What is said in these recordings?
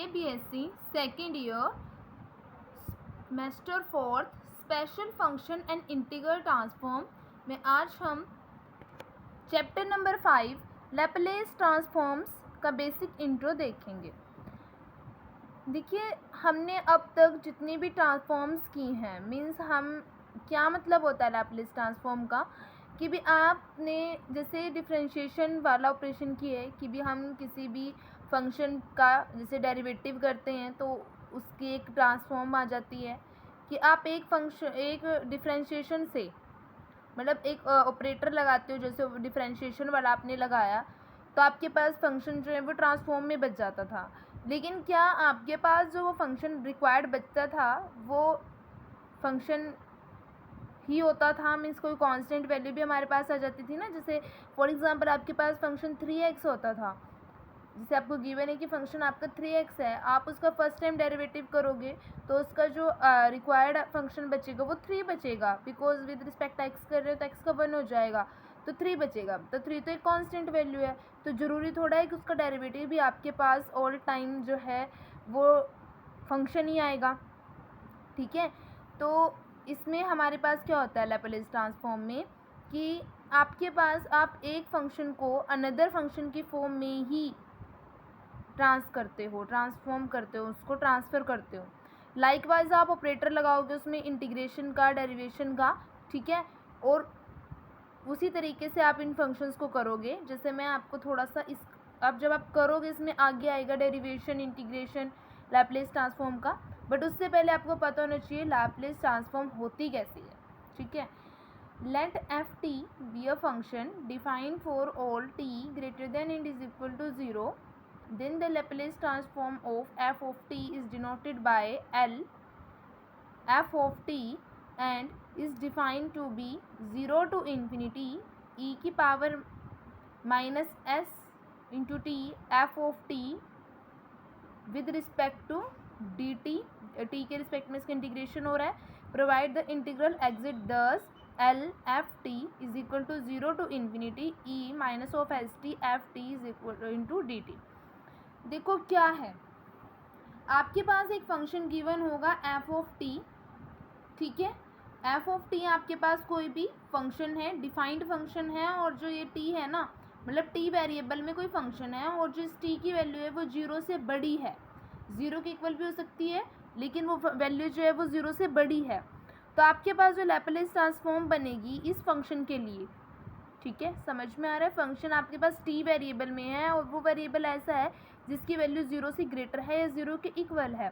BSc second year semester 4 special function and integral transform में आज हम चैप्टर नंबर 5 लैपलेस ट्रांसफॉर्म्स का basic intro देखेंगे। देखिए, हमने अब तक जितनी भी ट्रांसफॉर्म्स की हैं, मीन्स हम क्या मतलब होता है लैपलेस ट्रांसफॉर्म का, कि भी आपने जैसे डिफरेंशिएशन वाला ऑपरेशन किए कि भी हम किसी भी फंक्शन का जैसे डेरिवेटिव करते हैं तो उसकी एक ट्रांसफॉर्म आ जाती है कि आप एक डिफरेंशिएशन से मतलब एक ऑपरेटर लगाते हो, जैसे डिफरेंशिएशन वाला आपने लगाया तो आपके पास फंक्शन जो है वो ट्रांसफॉर्म में बच जाता था। लेकिन क्या आपके पास जो वो फंक्शन रिक्वायर्ड बचता था वो फंक्शन ही होता था, मीन्स कोई कांस्टेंट वैल्यू भी हमारे पास आ जाती थी ना। जैसे फॉर एग्जांपल आपके पास फंक्शन 3x होता था, जैसे आपको गिवन है कि फंक्शन आपका 3x है, आप उसका फर्स्ट टाइम डेरिवेटिव करोगे तो उसका जो रिक्वायर्ड फंक्शन बचेगा वो 3 बचेगा, बिकॉज विद रिस्पेक्ट x कर रहे हो तो x का 1 हो जाएगा तो 3 बचेगा। तो 3 तो एक कांस्टेंट वैल्यू है, तो ज़रूरी थोड़ा है कि उसका डेरिवेटिव भी आपके पास ऑल टाइम जो है वो फंक्शन ही आएगा। ठीक है, तो इसमें हमारे पास क्या होता है लैपलेस ट्रांसफॉर्म में कि आपके पास आप एक फंक्शन को अनदर फंक्शन की फॉर्म में ही ट्रांसफॉर्म करते हो, उसको ट्रांसफ़र करते हो। लाइकवाइज आप ऑपरेटर लगाओगे उसमें इंटीग्रेशन का, डेरिवेशन का, ठीक है, और उसी तरीके से आप इन फंक्शंस को करोगे। जैसे मैं आपको थोड़ा सा अब जब आप करोगे इसमें आगे आएगा डेरिवेशन, इंटीग्रेशन, लैपलेस ट्रांसफॉर्म का, बट उससे पहले आपको पता होना चाहिए लैपलेस ट्रांसफॉर्म होती कैसी है। ठीक है, let F T be a function defined for all T greater than and is equal to 0, then the Laplace transform of f of t is denoted by L f of t and is defined to be 0 to infinity e की power minus s into T f of t with respect to dt, t के respect में इसका integration हो रहा है, provide the integral exist thus L F T is equal to 0 to infinity E minus of S T F T is equal into D T. देखो क्या है, आपके पास एक फंक्शन गिवन होगा एफ ऑफ टी, ठीक है, एफ ऑफ टी आपके पास कोई भी फंक्शन है, डिफाइंड फंक्शन है, और जो ये टी है ना, मतलब टी वेरिएबल में कोई फंक्शन है और जो इस टी की वैल्यू है वो 0 से बड़ी है, 0 के इक्वल भी हो सकती है लेकिन वो वैल्यू जो है वो 0 से बड़ी है, तो आपके पास जो लैपलेस ट्रांसफॉर्म बनेगी इस फंक्शन के लिए, ठीक है, समझ में आ रहा है, फंक्शन आपके पास टी वेरिएबल में है और वो वेरिएबल ऐसा है जिसकी वैल्यू 0 से ग्रेटर है या 0 के इक्वल है।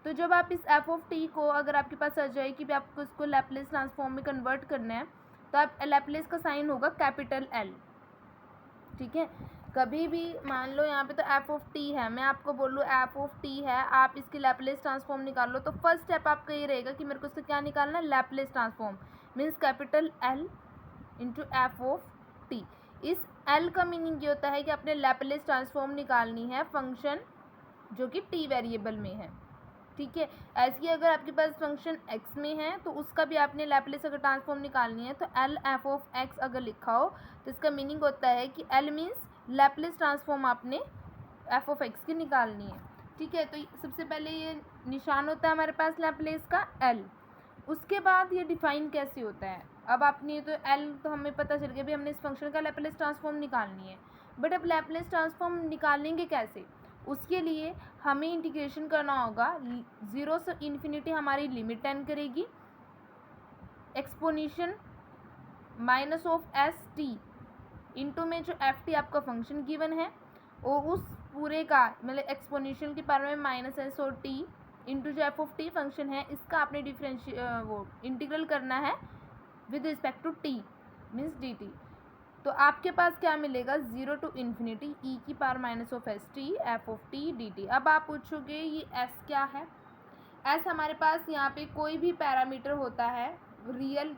तो जब आप इस एफ ऑफ टी को अगर आपके पास आ जाए कि भी आपको इसको लैपलेस ट्रांसफॉर्म में कन्वर्ट करना है तो आप लैपलेस का साइन होगा कैपिटल एल। ठीक है, कभी भी मान लो यहाँ पे तो एफ ऑफ टी है, मैं आपको बोलूँ एफ ऑफ टी है, आप इसकी लैपलेस ट्रांसफॉर्म निकाल लो, तो फर्स्ट स्टेप आपका ये रहेगा कि मेरे को इसका क्या निकालना है, Laplace transform, means capital L into F of T. इस एल का मीनिंग ये होता है कि अपने लैपलेस ट्रांसफॉर्म निकालनी है फंक्शन जो कि टी वेरिएबल में है। ठीक है, ऐसी अगर आपके पास फंक्शन एक्स में है तो उसका भी आपने लैपलेस अगर ट्रांसफॉर्म निकालनी है तो एल एफ ऑफ एक्स अगर लिखा हो तो इसका मीनिंग होता है कि एल मीन्स लैपलेस ट्रांसफॉर्म आपने एफ ऑफ एक्स की निकालनी है। ठीक है, तो सबसे पहले ये निशान होता है हमारे पास लैपलेस का एल। उसके बाद ये डिफाइन कैसे होता है, अब आपने तो एल तो हमें पता चल गया भी हमने इस फंक्शन का लैपलेस ट्रांसफॉर्म निकालनी है, बट अब लैपलेस ट्रांसफॉर्म निकालेंगे कैसे, उसके लिए हमें इंटीग्रेशन करना होगा। 0 से इन्फिनिटी हमारी लिमिट 10 करेगी, exponential minus of S T into में जो एफ टी आपका फंक्शन गिवन है और उस पूरे का मतलब एक्सपोनेंशियल की पावर में माइनस एस और टी इंटू जो एफ ऑफ टी फंक्शन है इसका आपने वो इंटीग्रल करना है with respect to T means D T. तो आपके पास क्या मिलेगा, 0 टू इन्फिनिटी ई की power minus of S T F of T D T. अब आप पूछोगे ये एस क्या है, एस हमारे पास यहाँ पे कोई भी पैरामीटर होता है, रियल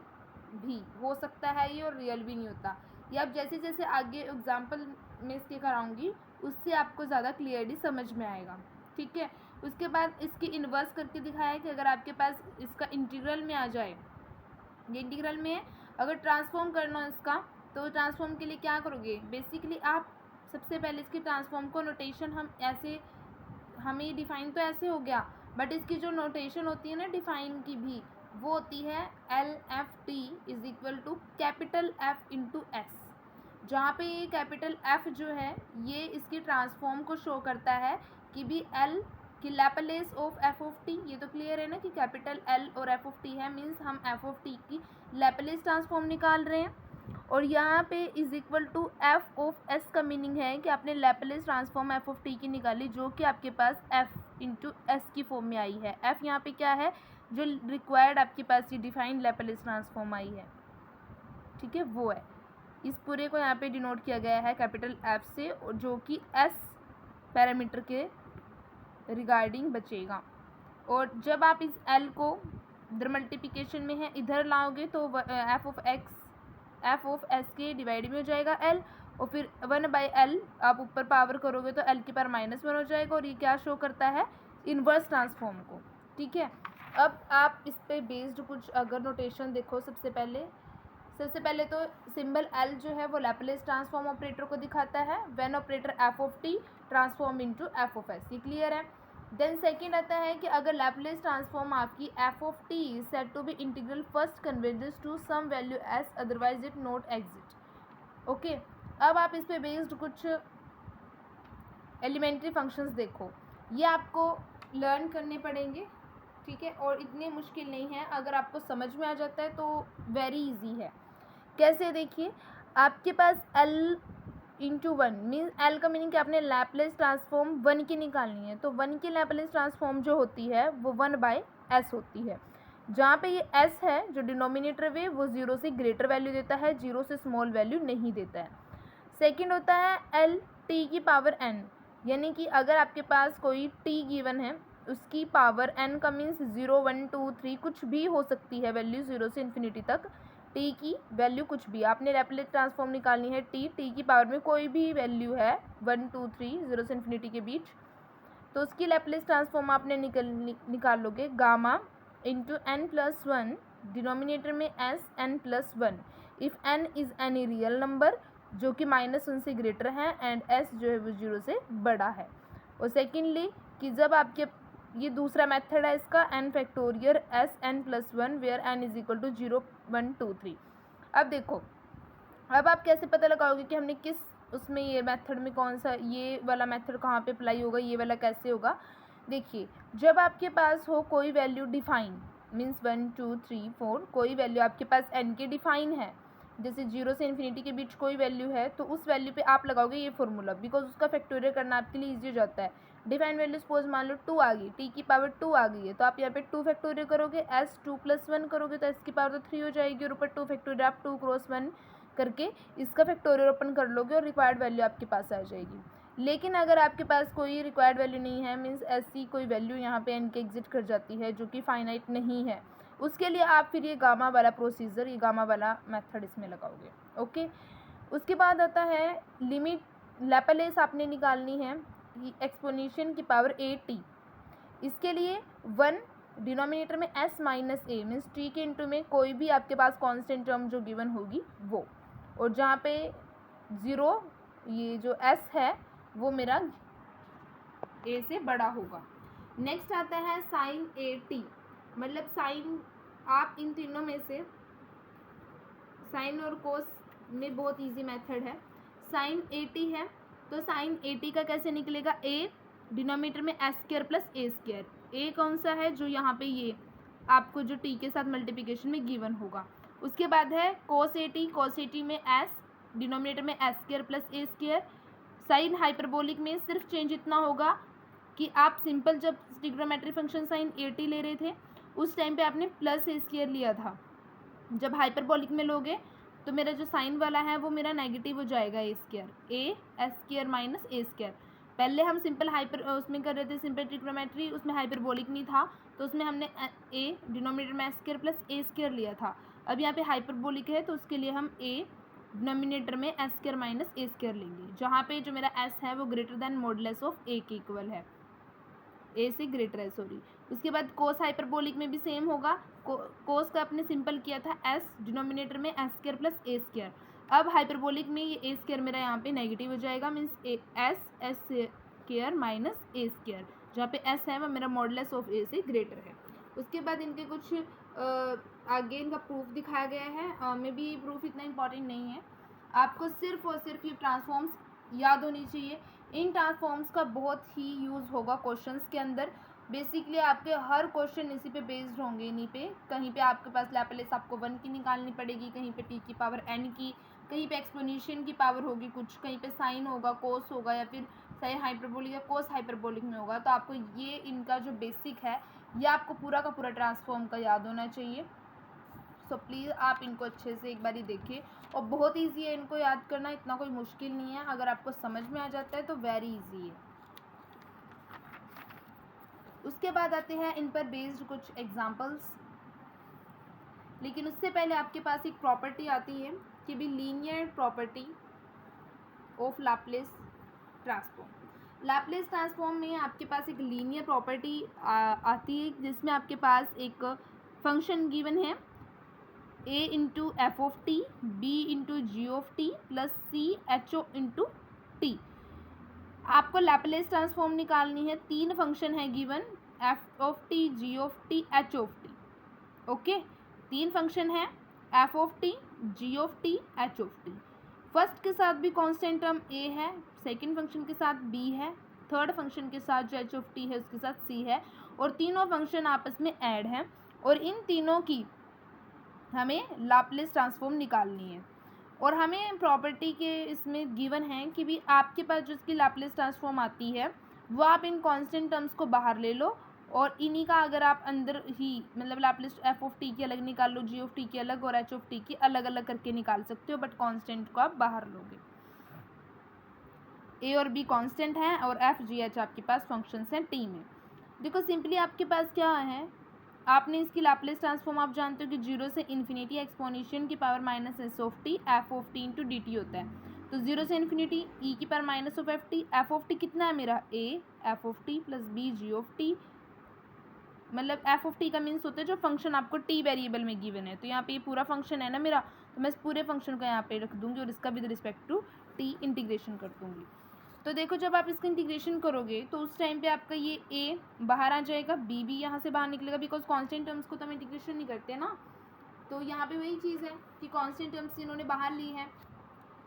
भी हो सकता है ये और रियल भी नहीं होता, ये आप जैसे जैसे आगे एग्जाम्पल में इसके कराऊंगी उससे आपको ज़्यादा क्लियरली समझ में आएगा। ठीक है, उसके बाद इसकी इन्वर्स करके दिखाया कि अगर आपके पास इसका इंटीग्रल में आ जाए, ये इंटीग्रल में है, अगर ट्रांसफॉर्म करना है इसका तो ट्रांसफॉर्म के लिए क्या करोगे, बेसिकली आप सबसे पहले इसकी ट्रांसफॉर्म को नोटेशन हम ऐसे हमें ये डिफाइन तो ऐसे हो गया, बट इसकी जो नोटेशन होती है ना डिफाइन की भी, वो होती है LFT is equal to capital F into S, जहाँ पे ये कैपिटल F जो है ये इसकी ट्रांसफॉर्म को शो करता है कि भी L कि Laplace of F of T, ये तो क्लियर है ना कि कैपिटल L और एफ ऑफ टी है, मीन्स हम एफ ऑफ टी की लैपलेस ट्रांसफॉर्म निकाल रहे हैं। और यहाँ पे is equal to F of S का मीनिंग है कि आपने Laplace transform F of T की निकाली, जो कि आपके पास एफ इंटू एस की फॉर्म में आई है। एफ यहाँ पे क्या है, जो रिक्वायर्ड आपके पास ये डिफाइंड लैपलेस ट्रांसफॉर्म आई है, ठीक है, वो है। इस पूरे को यहाँ पे डिनोट किया गया है कैपिटल एफ से, जो कि एस पैरामीटर के रिगार्डिंग बचेगा। और जब आप इस एल को इधर मल्टीप्लिकेशन में है इधर लाओगे तो एफ ऑफ एस के डिवाइड में हो जाएगा एल, और फिर 1/L आप ऊपर पावर करोगे तो एल की पावर -1 हो जाएगा, और ये क्या शो करता है, इन्वर्स ट्रांसफॉर्म को, ठीक है। अब आप इस पे बेस्ड कुछ अगर नोटेशन देखो, सबसे पहले तो सिंबल एल जो है वो लैपलेस ट्रांसफॉर्म ऑपरेटर को दिखाता है when operator F of T transform into F of S, ये क्लियर है। देन सेकंड आता है कि अगर लैपलेस ट्रांसफॉर्म आपकी F of T is said to be integral first converges to some value S otherwise it not exist. Okay, अब आप इस पे बेस्ड कुछ एलिमेंट्री फंक्शंस देखो, ये आपको लर्न करने पड़ेंगे, ठीक है, और इतने मुश्किल नहीं है, अगर आपको समझ में आ जाता है तो वेरी इजी है। कैसे, देखिए, आपके पास L इंटू 1 मीन्स L का मीनिंग कि आपने लैपलेस ट्रांसफॉर्म 1 की निकालनी है, तो 1 की लैपलेस ट्रांसफॉर्म जो होती है वो 1/s होती है, जहाँ पे ये s है जो डिनोमिनेटर वे वो 0 से ग्रेटर वैल्यू देता है, 0 से स्मॉल वैल्यू नहीं देता है। सेकंड होता है L t की पावर n, यानी कि अगर आपके पास कोई t गिवन है उसकी पावर n का मीन्स 0 1 2 3 कुछ भी हो सकती है वैल्यू 0 से इन्फिनिटी तक, t की वैल्यू कुछ भी, आपने लैपलेस ट्रांसफॉर्म निकालनी है t की पावर में कोई भी वैल्यू है 1 2 3 0 से इन्फिनिटी के बीच, तो उसकी लैपलेस ट्रांसफॉर्म आपने निकाल लोगे gamma into n plus 1, denominator में s n plus 1, if n is any real number जो कि -1 से ग्रेटर है एंड s जो है वो 0 से बड़ा है। और सेकेंडली कि जब आपके, ये दूसरा मेथड है इसका, n factorial s n plus 1 where n is equal to 0 1 2 3। अब देखो, अब आप कैसे पता लगाओगे कि हमने किस उसमें ये मेथड में कौन सा, ये वाला मेथड कहाँ पे अप्लाई होगा, ये वाला कैसे होगा। देखिए, जब आपके पास हो कोई वैल्यू डिफाइन मीन्स 1 2 3 4 कोई वैल्यू आपके पास n के डिफाइन है, जैसे 0 से इन्फिनिटी के बीच कोई वैल्यू है, तो उस वैल्यू पे आप लगाओगे ये फॉर्मूला, बिकॉज उसका फैक्टोरियल करना आपके लिए ईजी हो जाता है। डिफाइन वैल्यू सपोज मान लो 2 आ गई, t की पावर 2 आ गई है, तो आप यहाँ पे 2 फैक्टोरियल करोगे, s 2 प्लस 1 करोगे तो s की पावर तो 3 हो जाएगी, और ऊपर 2 फैक्टोरियल आप 2 क्रॉस 1 करके इसका फैक्टोरियल ओपन कर लोगे और रिक्वायर्ड वैल्यू आपके पास आ जाएगी। लेकिन अगर आपके पास कोई रिक्वायर्ड वैल्यू नहीं है, मीन्स ऐसी कोई वैल्यू यहाँ पे n के एग्जिट कर जाती है जो कि फाइनाइट नहीं है, उसके लिए आप फिर ये गामा वाला प्रोसीजर, ये गामा वाला मेथड इसमें लगाओगे। ओके, उसके बाद आता है लिमिट, लैपलेस आपने निकालनी है एक्सपोनेंशियल की पावर at, इसके लिए 1 डिनोमिनेटर में s minus a means t के इंटू में कोई भी आपके पास कांस्टेंट टर्म जो गिवन होगी वो, और जहाँ पे 0 ये जो s है वो मेरा a से बड़ा होगा। नेक्स्ट आता है साइन at, मतलब साइन, आप इन तीनों में से साइन और कोस में बहुत इजी मेथड है, साइन at है तो साइन at का कैसे निकलेगा, a डिनोमिनेटर में s square plus a square, a कौन सा है जो यहाँ पे ये आपको जो t के साथ मल्टीप्लिकेशन में गिवन होगा। उसके बाद है cos at में s डिनोमिनेटर में s square plus a square. Sine hyperbolic में सिर्फ चेंज इतना होगा कि आप सिंपल जब ट्रिग्नोमेट्री फंक्शन साइन at ले रहे थे उस टाइम पे आपने प्लस a स्क्वायर लिया था, जब हाइपरबोलिक में लोगे तो मेरा जो साइन वाला है वो मेरा नेगेटिव हो जाएगा, a square, a s square minus a square. पहले हम सिंपल हाइपर उसमें कर रहे थे सिंपल ट्रिग्नोमेट्री, उसमें हाइपरबोलिक नहीं था तो उसमें हमने a डिनोमिनेटर में s square plus a square लिया था। अब यहाँ पे हाइपरबोलिक है तो उसके लिए हम a डिनोमिनेटर में s square minus a square लेंगे, जहाँ पे जो मेरा s है वो greater than modulus of a के इक्वल है, a से ग्रेटर है, सॉरी। उसके बाद कोस हाइपरबोलिक में भी सेम होगा, कोस का आपने सिंपल किया था s डिनोमिनेटर में s square plus a square. अब हाइपरबोलिक में ये a स्क्वायर मेरा यहाँ पे नेगेटिव हो जाएगा, means s square minus a square, जहाँ पे एस है वह मेरा मॉडुलस ऑफ ए से ग्रेटर है। उसके बाद इनके कुछ आगे इनका प्रूफ दिखाया गया है। मे बी ये प्रूफ इतना इंपॉर्टेंट नहीं है, आपको सिर्फ और सिर्फ ये ट्रांसफॉर्म्स याद होनी चाहिए। इन ट्रांसफॉर्म्स का बहुत ही यूज़ होगा क्वेश्चंस के अंदर। बेसिकली आपके हर क्वेश्चन इसी पे बेस्ड होंगे, इन्हीं पे। कहीं पे आपके पास लैप्लेस आपको 1 की निकालनी पड़ेगी, कहीं पे टी की पावर n की, कहीं पे एक्सपोनेंशियल की पावर होगी कुछ, कहीं पे साइन होगा, कोस होगा, या फिर साइन हाइपरबोलिक या कोस हाइपरबोलिक में होगा। तो आपको ये इनका जो बेसिक है ये आपको पूरा का पूरा ट्रांसफॉर्म का याद होना चाहिए। सो प्लीज़ आप इनको अच्छे से एक बारी देखिए, और बहुत ईजी है इनको याद करना, इतना कोई मुश्किल नहीं है। अगर आपको समझ में आ जाता है तो वेरी ईजी है। उसके बाद आते हैं इन पर बेस्ड कुछ एग्जांपल्स, लेकिन उससे पहले आपके पास एक प्रॉपर्टी आती है कि भी linear property of Laplace transform. Laplace transform में आपके पास एक लीनियर प्रॉपर्टी आती है, जिसमें आपके पास एक फंक्शन गिवन है a into F of T, B into G of T plus C H O into T. आपको लैप्लेस ट्रांसफॉर्म निकालनी है। 3 फंक्शन है given, F of T, G of T, H of T. Okay, 3 function है, F of T, G of T, H of T. First के साथ भी constant term a है, second function के साथ b है, थर्ड फंक्शन के साथ जो एच ऑफ टी है उसके साथ c है, और तीनों फंक्शन आपस में ऐड हैं, और इन तीनों की हमें लैप्लेस ट्रांसफॉर्म निकालनी है। और हमें प्रॉपर्टी के इसमें गिवन है कि भी आपके पास जो इसकी लैप्लेस ट्रांसफॉर्म आती है वो आप इन कांस्टेंट टर्म्स को बाहर ले लो, और इन्हीं का अगर आप अंदर ही मतलब लैप्लेस एफ ऑफ टी की अलग निकाल लो, जी ऑफ टी की अलग, और एच ऑफ टी की अलग अलग करके निकाल सकते हो, बट कांस्टेंट को आप बाहर लोगे। ए और बी कांस्टेंट हैं और एफ जी एच आपके पास फंक्शंस हैं टी में। देखो सिंपली आपके पास क्या है, आपने इसकी लैप्लेस ट्रांसफॉर्म आप जानते हो कि 0 से इन्फिनिटी एक्सपोनेंशियल की power minus S of T F of T into D T होता है। तो 0 से इन्फिनिटी ई की power minus of F T, F of T कितना है मेरा A F of T plus B G of T, मतलब एफ ऑफ टी का मीन्स होता है जो फंक्शन आपको टी वेरिएबल में गिवन है। तो यहाँ पे ये पूरा फंक्शन है ना मेरा, तो मैं इस पूरे फंक्शन को यहाँ पे रख दूँगी और इसका with respect to T integration कर दूँगी। तो देखो जब आप इसका इंटीग्रेशन करोगे तो उस टाइम पे आपका ये a बाहर आ जाएगा, b भी यहाँ से बाहर निकलेगा, बिकॉज कांस्टेंट टर्म्स को तो हम इंटीग्रेशन नहीं करते ना। तो यहाँ पे वही चीज़ है कि कांस्टेंट टर्म्स इन्होंने बाहर ली है।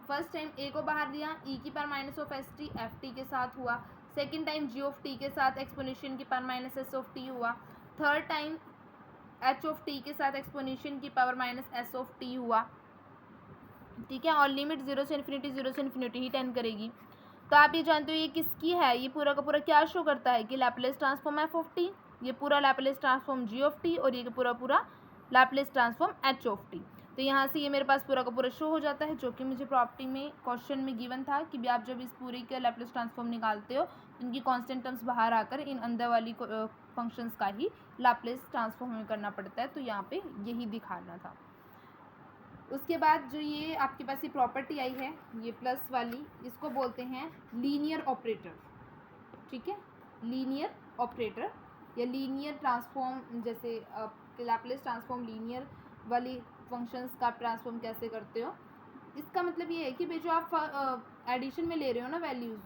फर्स्ट टाइम a को बाहर लिया, e की power minus of S T F T के साथ हुआ, second time G of T के साथ एक्सपोनेंशियल की power minus S of T हुआ, third time H of T के साथ एक्सपोनेंशियल की power minus S of T हुआ। ठीक है, और लिमिट 0 से इन्फिनिटी ही 10 करेगी। तो आप ये जानते हो ये किसकी है, ये पूरा का पूरा क्या शो करता है कि Laplace transform F of T, ये पूरा Laplace transform G of T, और ये पूरा पूरा Laplace transform H of T. तो यहाँ से ये मेरे पास पूरा का पूरा शो हो जाता है, जो कि मुझे प्रॉपर्टी में क्वेश्चन में गिवन था कि भी आप जब इस पूरे के लैप्लेस ट्रांसफॉर्म निकालते हो इनकी कांस्टेंट टर्म्स बाहर आकर इन अंदर वाली फंक्शंस का ही लैप्लेस ट्रांसफॉर्म हमें करना पड़ता है। तो यहाँ पे यही दिखाना था। उसके बाद जो ये आपके पास ये प्रॉपर्टी आई है ये प्लस वाली, इसको बोलते हैं लीनियर ऑपरेटर। ठीक है, लीनियर ऑपरेटर या लीनियर ट्रांसफॉर्म, जैसे लैप्लेस ट्रांसफॉर्म लीनियर वाली फंक्शंस का ट्रांसफॉर्म कैसे करते हो। इसका मतलब ये है कि भाई जो आप एडिशन में ले रहे हो ना वैल्यूज़,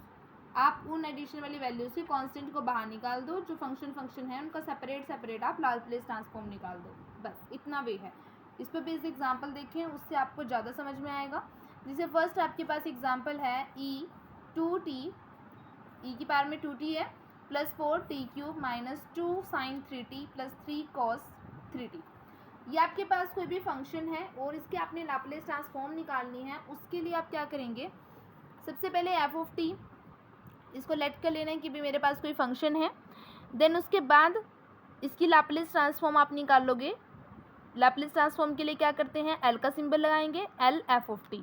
आप उन एडिशन वाली वैल्यूज से कांस्टेंट को बाहर निकाल दो, जो फंक्शन है उनका सेपरेट आप लैप्लेस ट्रांसफॉर्म निकाल दो, बस इतना वे है। इस पर बेस्ड एग्जांपल देखें, उससे आपको ज़्यादा समझ में आएगा। जैसे फर्स्ट आपके पास एग्जांपल है ई टू टी, ई की पावर में 2t है plus 4t³ minus 2 sin 3t plus 3 cos 3t। ये आपके पास कोई भी फंक्शन है और इसके आपने लैप्लेस ट्रांसफॉर्म निकालनी है। उसके लिए आप क्या करेंगे, सबसे पहले एफ ऑफ टी इसको लेट कर लेना है कि भी मेरे पास कोई फंक्शन है, देन उसके बाद इसकी लैप्लेस ट्रांसफॉर्म आप निकाल लोगे। लैप्लेस ट्रांसफॉर्म के लिए क्या करते हैं, एल का सिंबल लगाएंगे, एल एफ ऑफ टी,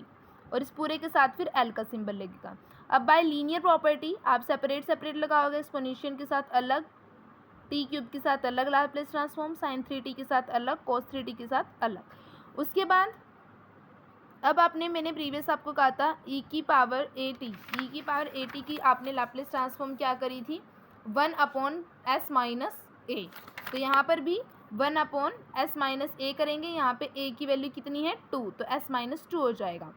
और इस पूरे के साथ फिर एल का सिंबल लगेगा। अब बाय लीनियर प्रॉपर्टी आप सेपरेट लगाओगे, एक्सपोनेंशियल के साथ अलग, t³ के साथ अलग लैप्लेस ट्रांसफॉर्म, sin 3t के साथ अलग, cos 3t के साथ अलग। उसके बाद अब मैंने प्रीवियस आपको कहा था e की पावर at की आपने लैप्लेस ट्रांसफॉर्म क्या करी थी, 1/s माइनस a। तो यहाँ पर भी 1/s माइनस a करेंगे, यहाँ पे a की वैल्यू कितनी है 2, तो s माइनस 2 हो जाएगा।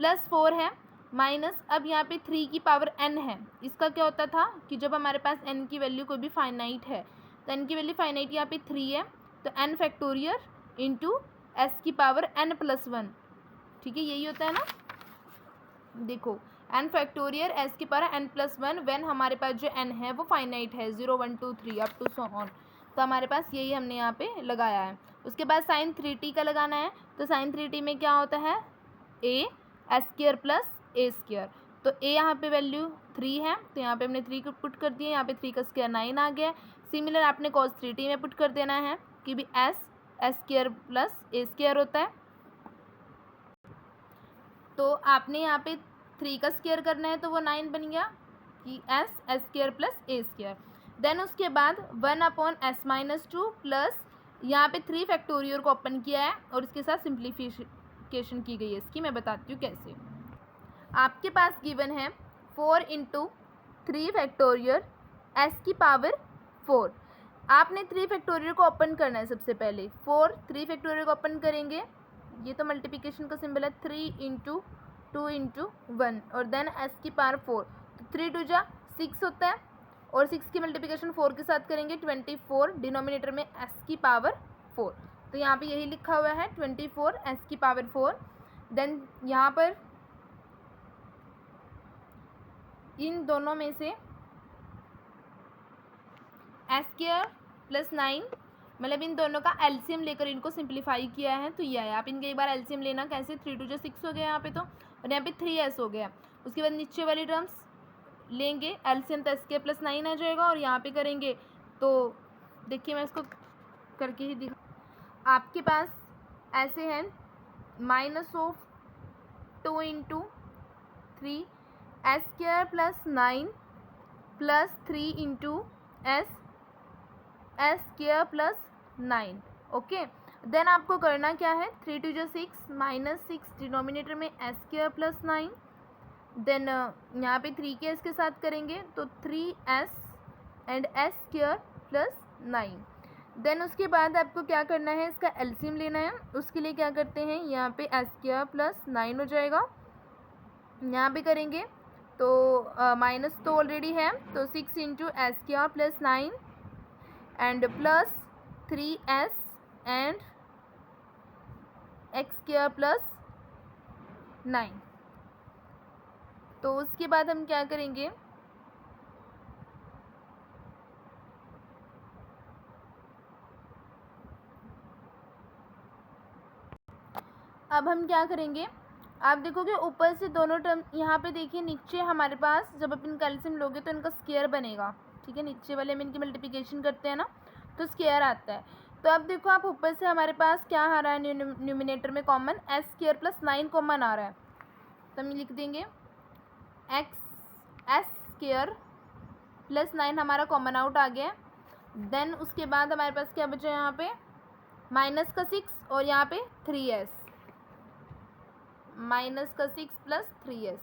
प्लस 4 है माइनस, अब यहाँ पे 3 की पावर n है। इसका क्या होता था कि जब हमारे पास n की वैल्यू कोई भी फाइनाइट है तो n की वैल्यू फाइनाइट यहाँ पे 3 है, तो n फैक्टोरियल इंटू s की पावर n प्लस 1, ठीक है, यही होता है ना। देखो n फैक्टोरियल s की पावर n प्लस 1 व्हेन हमारे पास जो n है वो फाइनाइट है, 0 1 2 3 अप टू सो ऑन, तो हमारे पास यही हमने यहाँ पे लगाया है। उसके बाद साइन 3t का लगाना है, तो साइन 3t में क्या होता है, a s square plus a square, तो a यहाँ पे वैल्यू 3 है तो यहाँ पे हमने 3 को पुट कर दिया, यहाँ पे 3 का स्क्वायर 9 आ गया। सिमिलर आपने cos 3t में पुट कर देना है कि भी s square plus a square होता है, तो आपने यहाँ पे 3 का स्क्वायर करना है तो वो 9 बन गया कि s square plus a square. Then उसके बाद 1/s-2 प्लस यहाँ पे 3 फैक्टोरियल को ओपन किया है और इसके साथ सिंप्लीफिकेशन की गई है इसकी, मैं बताती हूँ कैसे। आपके पास गिवन है 4 × 3 फैक्टोरियल s की पावर 4। आपने 3 फैक्टोरियल को ओपन करना है सबसे पहले, 3 फैक्टोरियल को ओपन करेंगे, ये तो मल्टीप्लिकेशन का सिंबल है, 3 × 2 × 1 और देन s की पावर 4, तो 3 2 जा 6 होता है और 6 की मल्टीप्लिकेशन 4 के साथ करेंगे 24, डिनोमिनेटर में s की पावर 4, तो यहाँ पे यही लिखा हुआ है 24 s की पावर 4। देन यहाँ पर इन दोनों में से s स्क्वायर प्लस 9, मतलब इन दोनों का एलसीएम लेकर इनको सिंप्लीफाई किया है, तो यह है। आप इनके एक बार एलसीएम लेना, कैसे, 3 2 जा 6 हो गया यहाँ पे, तो और यहाँ पे 3s हो गया। उसके बाद नीचे वाली टर्म्स लेंगे, एलसीएम तो s² प्लस 9 आ जाएगा और यहाँ पे करेंगे तो देखिए मैं इसको करके ही दिखा। आपके पास ऐसे हैं -2 × 3 s² plus 9 plus 3 × s² plus 9, okay. Then आपको करना क्या है, 3 2 जा 6 -6 डिनोमिनेटर में s² प्लस 9, देन यहाँ पे 3 के s के साथ करेंगे तो 3s and s² plus 9। Then उसके बाद आपको क्या करना है, इसका एलसीएम लेना है। उसके लिए क्या करते हैं, यहाँ पे s² प्लस 9 हो जाएगा, यहाँ पे करेंगे तो माइनस तो ऑलरेडी है, तो 6 × s² plus 9 and plus 3s and x² plus 9। तो उसके बाद हम क्या करेंगे, अब हम क्या करेंगे, आप देखोगे ऊपर से दोनों टर्म, यहाँ पे देखिए नीचे हमारे पास जब आप इनका एलसीएम लोगे तो इनका स्क्वायर बनेगा, ठीक है, नीचे वाले में इनकी मल्टीप्लिकेशन करते हैं ना तो स्क्वायर आता है। तो अब देखो आप ऊपर से हमारे पास क्या आ रहा है, न्यूमिनेटर में कॉमन s² प्लस 9 कॉमन आ रहा है, तो हम लिख देंगे s² प्लस 9 हमारा कॉमन आउट आ गया। देन उसके बाद हमारे पास क्या बचा, यहाँ पे माइनस का 6 और यहाँ पे 3s, माइनस का 6 प्लस 3s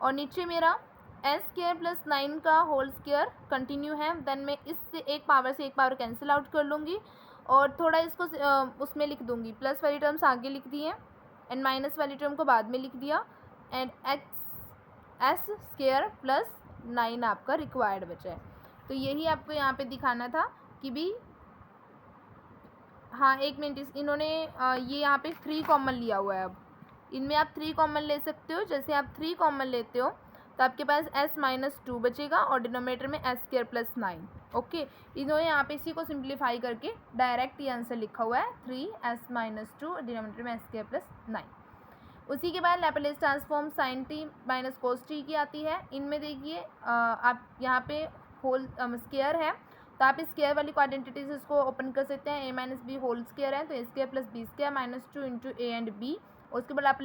और नीचे मेरा s² प्लस 9 का होल स्क्वायर कंटिन्यू है। देन मैं इससे एक पावर से एक पावर कैंसिल आउट कर लूँगी और थोड़ा इसको उसमें लिख दूँगी, प्लस वाली टर्म्स आगे लिख दी हैं एंड माइनस वाली टर्म को बाद में लिख दिया एंड s² प्लस 9 आपका रिक्वायर्ड बचा है। तो यही आपको यहाँ पे दिखाना था कि भी, हाँ एक मिनट, इन्होंने ये यहाँ पे 3 कॉमन लिया हुआ है, अब इनमें आप 3 कॉमन ले सकते हो। जैसे आप 3 कॉमन लेते हो तो आपके पास s-2 बचेगा और डिनोमिनेटर में s² प्लस 9, ओके। इन्होंने यहाँ पे इसी को सिंप्लीफाई करके डायरेक्ट ये आंसर लिखा हुआ है 3s-2 डिनोमिनेटर में s² प्लस 9। उसी के बाद Laplace transform sin t minus cos t की आती है। इनमें देखिए आप यहाँ पे होल स्क्वायर है तो आप इस स्क्वायर वाली क्वाड्रेंटिटीज इसको ओपन कर सकते हैं, a minus B whole square है तो a² plus b² -2 × a and b। उसके बाद आप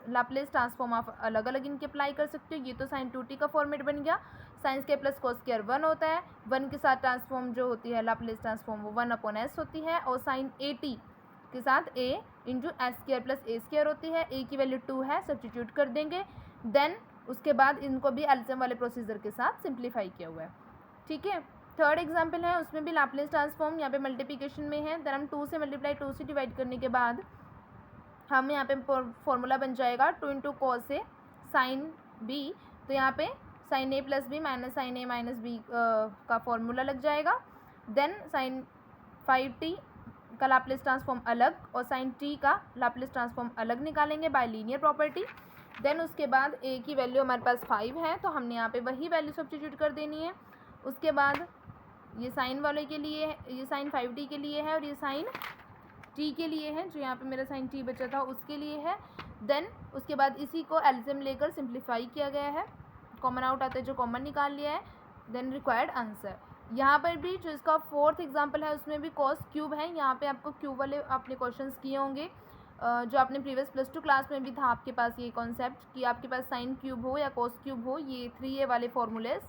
लाप्लेस ट्रांसफॉर्म आप अलग अलग इनके अप्लाई कर सकते हो। ये तो sin 2t का फॉर्मेट बन गया, sin² प्लस cos² 1 होता है, 1 के साथ ट्रांसफॉर्म जो होती है लाप्लेस ट्रांसफॉर्म वो 1/s होती है और sin at के साथ a × s² प्लस a² होती है, a की वैल्यू 2 है, सब्स्टिट्यूट कर देंगे। देन उसके बाद इनको भी एलसीएम वाले प्रोसीजर के साथ सिंप्लीफाई किया हुआ है, ठीक है। थर्ड एग्जाम्पल है, उसमें भी लाप्लेस ट्रांसफॉर्म यहाँ पे मल्टीप्लिकेशन में है। देन हम 2 से मल्टीप्लाई 2 से डिवाइड करने के बाद हम यहाँ पे फॉर्मूला बन जाएगा 2 × cos a साइन बी, तो यहाँ पे साइन ए प्लस बी माइनस साइन ए माइनस बी का फॉर्मूला लग जाएगा। देन साइन 5t का लाप्लास ट्रांसफॉर्म अलग और साइन t का लाप्लास ट्रांसफॉर्म अलग निकालेंगे बाय लीनियर प्रॉपर्टी। देन उसके बाद a की वैल्यू हमारे पास 5 है, तो हमने यहाँ पे वही वैल्यू सब्स्टिट्यूट कर देनी है। उसके बाद ये साइन वाले के लिए है, ये साइन 5t के लिए है और ये साइन t के लिए है, जो यहाँ पे मेरा साइन t बचा था उसके लिए है। देन उसके बाद इसी को एलसीएम लेकर सिंप्लीफाई किया गया है, कॉमन आउट आता है जो कॉमन निकाल लिया है। देन रिक्वायर्ड आंसर, यहाँ पर भी जो इसका 4th एग्जाम्पल है उसमें भी कॉस क्यूब है। यहाँ पे आपको क्यूब वाले आपने क्वेश्चंस किए होंगे, जो आपने प्रीवियस +2 क्लास में भी था आपके पास ये कॉन्सेप्ट कि आपके पास साइन क्यूब हो या कॉस क्यूब हो, ये 3a वाले फॉर्मूलेस।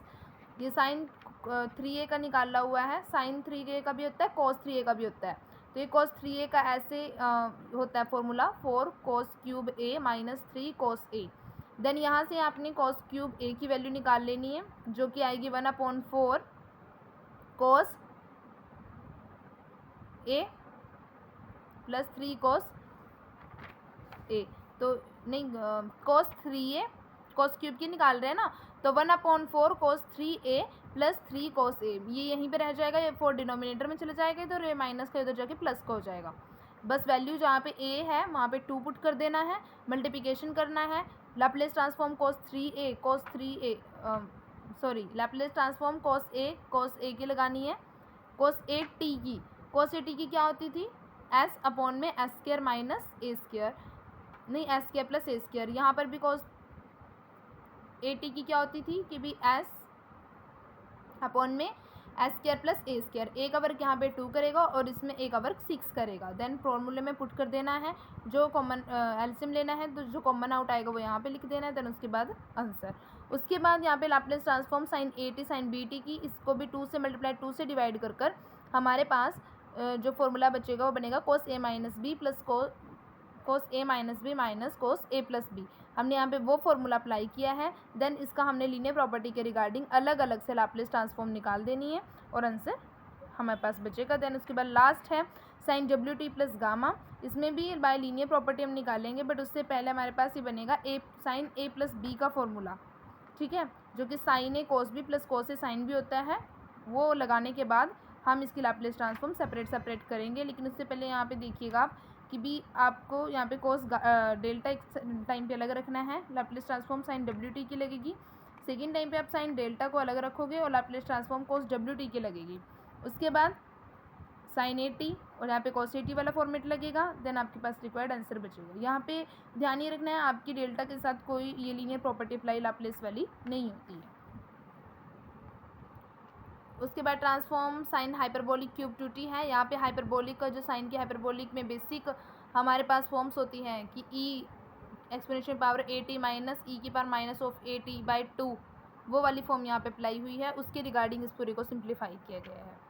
ये साइन 3a का निकाला हुआ है, साइन 3a का भी होता है, कॉस 3a का भी होता है। तो ये कॉस 3a का ऐसे होता है formula 4 cos cube a minus 3 cos a। Then यहाँ से आपने कॉस क्यूब a की वैल्यू निकाल लेनी है, जो कि आएगी 1/4 cos a plus 3 cos a। तो नहीं, कॉस 3a कॉस क्यूब की निकाल रहे हैं ना, तो 1/4 cos 3a plus 3 cos a, ये यहीं पे रह जाएगा, ये 4 डिनोमिनेटर में चले जाएगा, तो ये माइनस का उधर जाके प्लस का हो जाएगा। बस वैल्यू जहाँ पे a है वहाँ पे 2 पुट कर देना है, मल्टीप्लिकेशन करना है। Laplace transform cos 3a cos 3a Laplace transform cos a की लगानी है, कॉस 8t की। कॉस 8t की क्या होती थी, s/s² माइनस a², नहीं s² प्लस a²। यहाँ पर भी कॉस 8t की क्या होती थी कि भी s/s² प्लस a²। a का वर्ग यहाँ पे 2 करेगा और इसमें a का वर्ग 6 करेगा। देन फॉर्मूले में पुट कर देना है, जो कॉमन एलसीएम लेना है, तो जो कॉमन आउट आएगा वो यहाँ पे लिख देना है। देन उसके बाद आंसर। उसके बाद यहाँ पे Laplace transform sine a sine bt की, इसको भी 2 से मल्टीप्लाई 2 से डिवाइड कर कर हमारे पास जो फॉर्मूला बचेगा वो बनेगा cos a minus B plus cos a minus B minus cos a plus B. हमने यहाँ पे वो फॉर्मूला अप्लाई किया है। देन इसका हमने लीनियर प्रॉपर्टी के रिगार्डिंग अलग अलग से लाप्लास ट्रांसफॉर्म निकाल देनी है और आंसर हमारे पास बचेगा। देन उसके बाद लास्ट है साइन WT प्लस गामा, इसमें भी बाय लीनियर प्रॉपर्टी हम निकालेंगे, बट उससे पहले हमारे पास ये बनेगा साइन a प्लस बी का फॉर्मूला, ठीक है, जो कि sine a cos B plus cos a sine भी होता है। वो लगाने के बाद हम इसकी लाप्लास ट्रांसफॉर्म सेपरेट करेंगे। लेकिन उससे पहले यहाँ पे देखिएगा आप कि भी आपको यहाँ पे कॉस डेल्टा एक टाइम पे अलग रखना है, लाप्लास ट्रांसफॉर्म साइन WT की लगेगी। सेकेंड टाइम पे आप साइन डेल्टा को अलग रखोगे और लाप्लास ट्रांसफॉर्म कॉस WT की लगेगी। उसके बाद साइन 80 और यहाँ पे कॉस 80 वाला फॉर्मेट लगेगा। देन आपके पास रिक्वायर्ड आंसर बचेगा। यहाँ पे ध्यान ये रखना है आपकी डेल्टा के साथ कोई ये लीनियर प्रॉपर्टी अप्लाई लाप्लास वाली नहीं होती है। उसके बाद transform sine hyperbolic cube 2t है। यहाँ पे हाइपरबोलिक का जो साइन की हाइपरबोलिक में बेसिक हमारे पास फॉर्म्स होती हैं कि e exponential power at minus e की पावर माइनस ऑफ at/2, वो वाली फॉर्म यहाँ पे अप्लाई हुई है। उसके रिगार्डिंग इस पूरे को सिंप्लीफाई किया गया है।